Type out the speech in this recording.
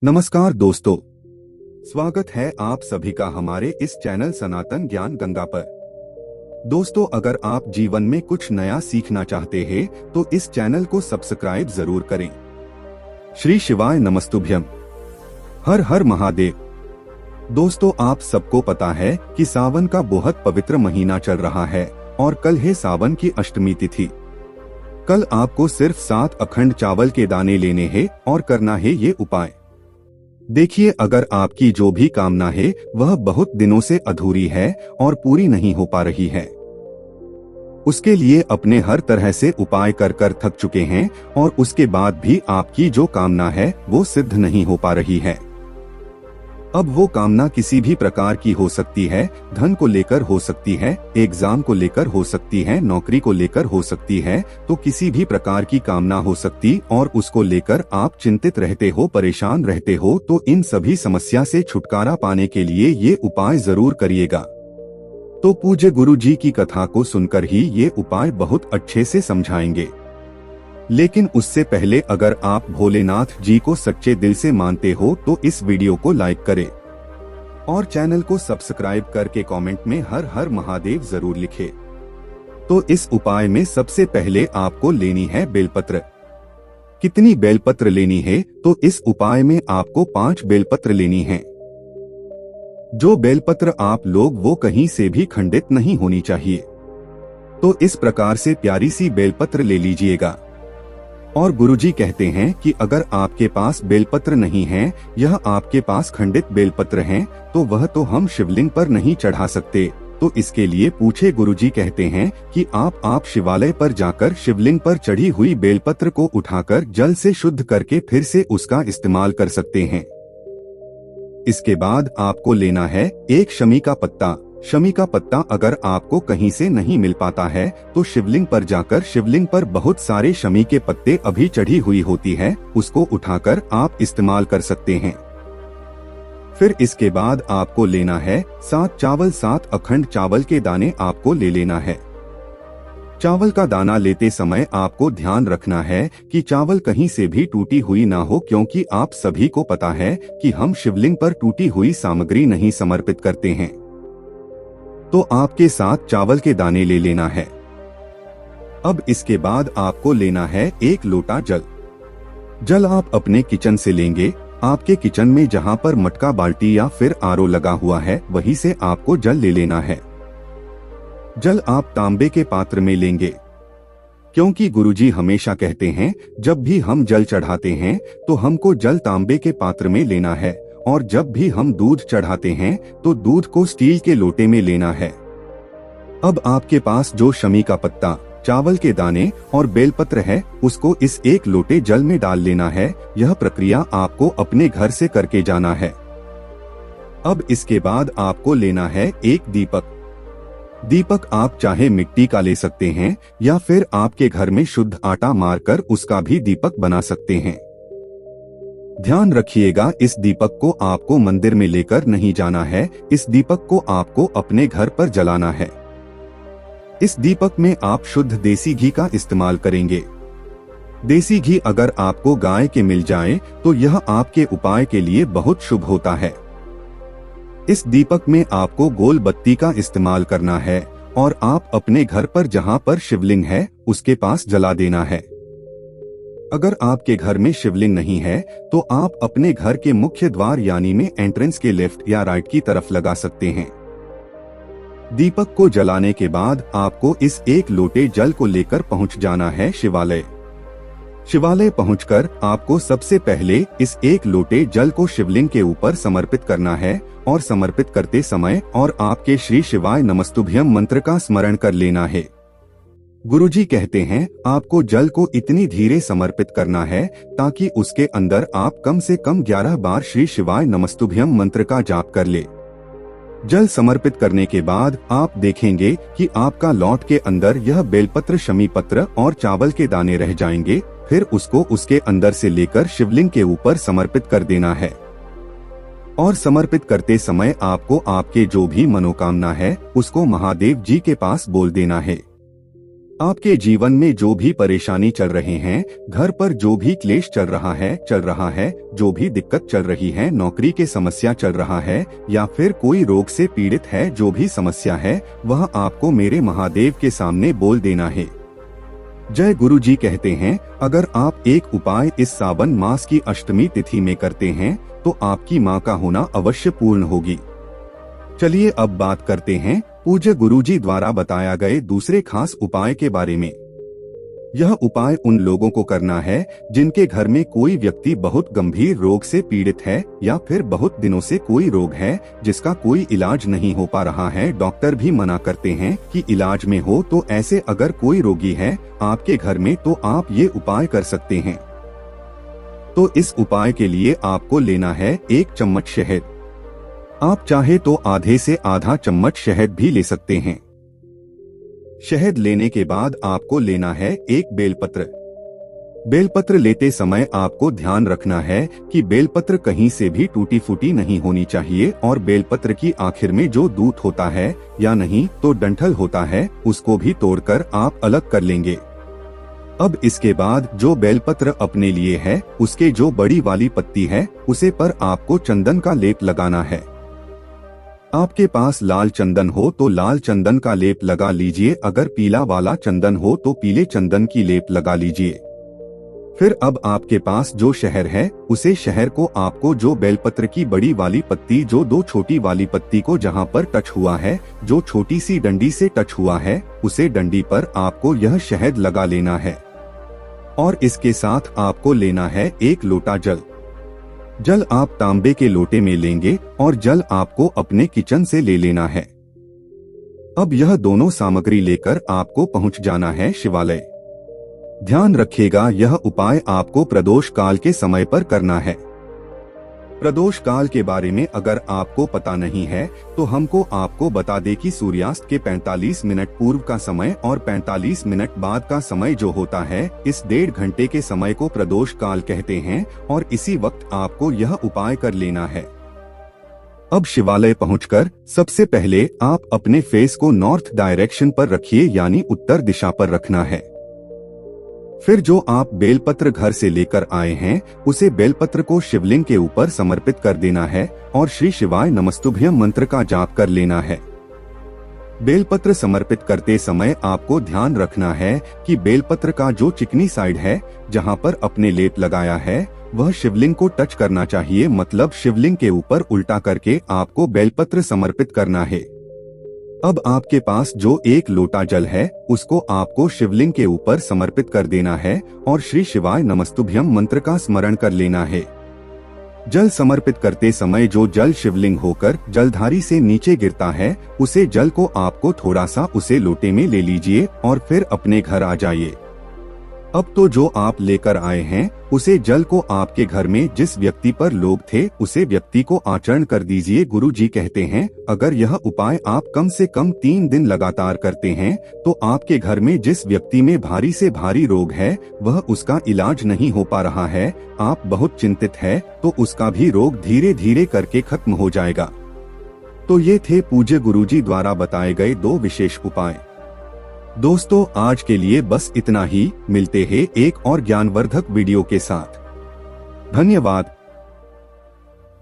नमस्कार दोस्तों, स्वागत है आप सभी का हमारे इस चैनल सनातन ज्ञान गंगा पर। दोस्तों, अगर आप जीवन में कुछ नया सीखना चाहते हैं तो इस चैनल को सब्सक्राइब जरूर करें। श्री शिवाय नमस्तुभ्यम। हर हर महादेव। दोस्तों, आप सबको पता है कि सावन का बहुत पवित्र महीना चल रहा है और कल है सावन की अष्टमी तिथि। कल आपको सिर्फ 7 अखंड चावल के दाने लेने हैं और करना है ये उपाय। देखिए, अगर आपकी जो भी कामना है वह बहुत दिनों से अधूरी है और पूरी नहीं हो पा रही है, उसके लिए अपने हर तरह से उपाय कर कर थक चुके हैं और उसके बाद भी आपकी जो कामना है वो सिद्ध नहीं हो पा रही है। अब वो कामना किसी भी प्रकार की हो सकती है, धन को लेकर हो सकती है, एग्जाम को लेकर हो सकती है, नौकरी को लेकर हो सकती है, तो किसी भी प्रकार की कामना हो सकती और उसको लेकर आप चिंतित रहते हो, परेशान रहते हो, तो इन सभी समस्या से छुटकारा पाने के लिए ये उपाय जरूर करिएगा। तो पूज्य गुरु जी की कथा को सुनकर ही ये उपाय बहुत अच्छे से समझाएंगे। लेकिन उससे पहले अगर आप भोलेनाथ जी को सच्चे दिल से मानते हो तो इस वीडियो को लाइक करें और चैनल को सब्सक्राइब करके कमेंट में हर हर महादेव जरूर लिखें। तो इस उपाय में सबसे पहले आपको लेनी है बेलपत्र। कितनी बेलपत्र लेनी है? तो इस उपाय में आपको 5 बेलपत्र लेनी है। जो बेलपत्र आप लोग वो कहीं से भी खंडित नहीं होनी चाहिए। तो इस प्रकार से प्यारी सी बेलपत्र ले लीजिएगा। और गुरुजी कहते हैं कि अगर आपके पास बेलपत्र नहीं है, यह आपके पास खंडित बेलपत्र हैं, तो वह तो हम शिवलिंग पर नहीं चढ़ा सकते। तो इसके लिए पूछे गुरुजी कहते हैं कि आप शिवालय पर जाकर शिवलिंग पर चढ़ी हुई बेलपत्र को उठाकर जल से शुद्ध करके फिर से उसका इस्तेमाल कर सकते हैं। इसके बाद आपको लेना है एक शमी का पत्ता। शमी का पत्ता अगर आपको कहीं से नहीं मिल पाता है तो शिवलिंग पर जाकर शिवलिंग पर बहुत सारे शमी के पत्ते अभी चढ़ी हुई होती है, उसको उठाकर आप इस्तेमाल कर सकते हैं। फिर इसके बाद आपको लेना है 7 अखंड चावल के दाने आपको ले लेना है। चावल का दाना लेते समय आपको ध्यान रखना है कि चावल कहीं से भी टूटी हुई ना हो, क्योंकि आप सभी को पता है कि हम शिवलिंग पर टूटी हुई सामग्री नहीं समर्पित करते हैं। तो आपके साथ चावल के दाने ले लेना है। अब इसके बाद आपको लेना है 1 लोटा जल। जल आप अपने किचन से लेंगे। आपके किचन में जहां पर मटका, बाल्टी या फिर आरओ लगा हुआ है वहीं से आपको जल ले लेना है। जल आप तांबे के पात्र में लेंगे, क्योंकि गुरुजी हमेशा कहते हैं जब भी हम जल चढ़ाते हैं तो हमको जल तांबे के पात्र में लेना है, और जब भी हम दूध चढ़ाते हैं तो दूध को स्टील के लोटे में लेना है। अब आपके पास जो शमी का पत्ता, चावल के दाने और बेलपत्र है उसको इस 1 लोटे जल में डाल लेना है। यह प्रक्रिया आपको अपने घर से करके जाना है। अब इसके बाद आपको लेना है एक दीपक। दीपक आप चाहे मिट्टी का ले सकते हैं या फिर आपके घर में शुद्ध आटा मारकर उसका भी दीपक बना सकते हैं। ध्यान रखिएगा, इस दीपक को आपको मंदिर में लेकर नहीं जाना है। इस दीपक को आपको अपने घर पर जलाना है। इस दीपक में आप शुद्ध देसी घी का इस्तेमाल करेंगे। देसी घी अगर आपको गाय के मिल जाए तो यह आपके उपाय के लिए बहुत शुभ होता है। इस दीपक में आपको गोल बत्ती का इस्तेमाल करना है और आप अपने घर पर जहां पर शिवलिंग है उसके पास जला देना है। अगर आपके घर में शिवलिंग नहीं है तो आप अपने घर के मुख्य द्वार यानी में एंट्रेंस के लेफ्ट या राइट की तरफ लगा सकते हैं। दीपक को जलाने के बाद आपको इस 1 लोटे जल को लेकर पहुंच जाना है शिवालय। शिवालय पहुंचकर आपको सबसे पहले इस 1 लोटे जल को शिवलिंग के ऊपर समर्पित करना है और समर्पित करते समय और आपके श्री शिवाय नमस्तुभ्यम मंत्र का स्मरण कर लेना है। गुरुजी कहते हैं आपको जल को इतनी धीरे समर्पित करना है ताकि उसके अंदर आप कम से कम 11 बार श्री शिवाय नमस्तुभ्यम मंत्र का जाप कर ले। जल समर्पित करने के बाद आप देखेंगे कि आपका लॉट के अंदर यह बेलपत्र, शमी पत्र और चावल के दाने रह जाएंगे। फिर उसको उसके अंदर से लेकर शिवलिंग के ऊपर समर्पित कर देना है। और समर्पित करते समय आपको आपके जो भी मनोकामना है उसको महादेव जी के पास बोल देना है। आपके जीवन में जो भी परेशानी चल रहे हैं, घर पर जो भी क्लेश चल रहा है, जो भी दिक्कत चल रही है, नौकरी के समस्या चल रहा है या फिर कोई रोग से पीड़ित है, जो भी समस्या है वह आपको मेरे महादेव के सामने बोल देना है। जय गुरु जी कहते हैं, अगर आप एक उपाय इस सावन मास की अष्टमी तिथि में करते हैं तो आपकी मां का होना अवश्य पूर्ण होगी। चलिए अब बात करते हैं पूज्य गुरुजी द्वारा बताया गए दूसरे खास उपाय के बारे में। यह उपाय उन लोगों को करना है जिनके घर में कोई व्यक्ति बहुत गंभीर रोग से पीड़ित है या फिर बहुत दिनों से कोई रोग है जिसका कोई इलाज नहीं हो पा रहा है। डॉक्टर भी मना करते हैं कि इलाज में हो, तो ऐसे अगर कोई रोगी है आपके घर में तो आप ये उपाय कर सकते हैं। तो इस उपाय के लिए आपको लेना है 1 चम्मच शहद। आप चाहे तो आधे से आधा चम्मच शहद भी ले सकते हैं। शहद लेने के बाद आपको लेना है 1 बेलपत्र। बेलपत्र लेते समय आपको ध्यान रखना है कि बेलपत्र कहीं से भी टूटी फूटी नहीं होनी चाहिए और बेलपत्र की आखिर में जो दूत होता है या नहीं तो डंठल होता है उसको भी तोड़कर आप अलग कर लेंगे। अब इसके बाद जो बेलपत्र अपने लिए है उसके जो बड़ी वाली पत्ती है उसे पर आपको चंदन का लेप लगाना है। आपके पास लाल चंदन हो तो लाल चंदन का लेप लगा लीजिए, अगर पीला वाला चंदन हो तो पीले चंदन की लेप लगा लीजिए। फिर अब आपके पास जो शहर है उसे शहर को आपको जो बेलपत्र की बड़ी वाली पत्ती जो 2 छोटी वाली पत्ती को जहां पर टच हुआ है, जो छोटी सी डंडी से टच हुआ है उसे डंडी पर आपको यह शहद लगा लेना है। और इसके साथ आपको लेना है 1 लोटा जल। जल आप तांबे के लोटे में लेंगे और जल आपको अपने किचन से ले लेना है। अब यह दोनों सामग्री लेकर आपको पहुंच जाना है शिवालय। ध्यान रखिएगा यह उपाय आपको प्रदोष काल के समय पर करना है। प्रदोष काल के बारे में अगर आपको पता नहीं है तो हमको आपको बता दे कि सूर्यास्त के 45 मिनट पूर्व का समय और 45 मिनट बाद का समय जो होता है इस 1.5 घंटे के समय को प्रदोष काल कहते हैं और इसी वक्त आपको यह उपाय कर लेना है। अब शिवालय पहुंचकर सबसे पहले आप अपने फेस को नॉर्थ डायरेक्शन पर रखिए, यानी उत्तर दिशा पर रखना है। फिर जो आप बेलपत्र घर से लेकर आए हैं उसे बेलपत्र को शिवलिंग के ऊपर समर्पित कर देना है और श्री शिवाय नमस्तुभ्यम मंत्र का जाप कर लेना है। बेलपत्र समर्पित करते समय आपको ध्यान रखना है कि बेलपत्र का जो चिकनी साइड है जहां पर अपने लेप लगाया है वह शिवलिंग को टच करना चाहिए, मतलब शिवलिंग के ऊपर उल्टा करके आपको बेलपत्र समर्पित करना है। अब आपके पास जो 1 लोटा जल है उसको आपको शिवलिंग के ऊपर समर्पित कर देना है और श्री शिवाय नमस्तुभ्यम मंत्र का स्मरण कर लेना है। जल समर्पित करते समय जो जल शिवलिंग होकर जलधारी से नीचे गिरता है उसे जल को आपको थोड़ा सा उसे लोटे में ले लीजिए और फिर अपने घर आ जाइए। अब तो जो आप लेकर आए हैं उसे जल को आपके घर में जिस व्यक्ति पर लोग थे उसे व्यक्ति को आचरण कर दीजिए। गुरु जी कहते हैं अगर यह उपाय आप कम से कम 3 दिन लगातार करते हैं तो आपके घर में जिस व्यक्ति में भारी से भारी रोग है वह उसका इलाज नहीं हो पा रहा है, आप बहुत चिंतित है तो उसका भी रोग धीरे धीरे करके खत्म हो जाएगा। तो ये थे पूज्य गुरुजी द्वारा बताए गए 2 विशेष उपाय। दोस्तों आज के लिए बस इतना ही, मिलते हैं एक और ज्ञानवर्धक वीडियो के साथ। धन्यवाद।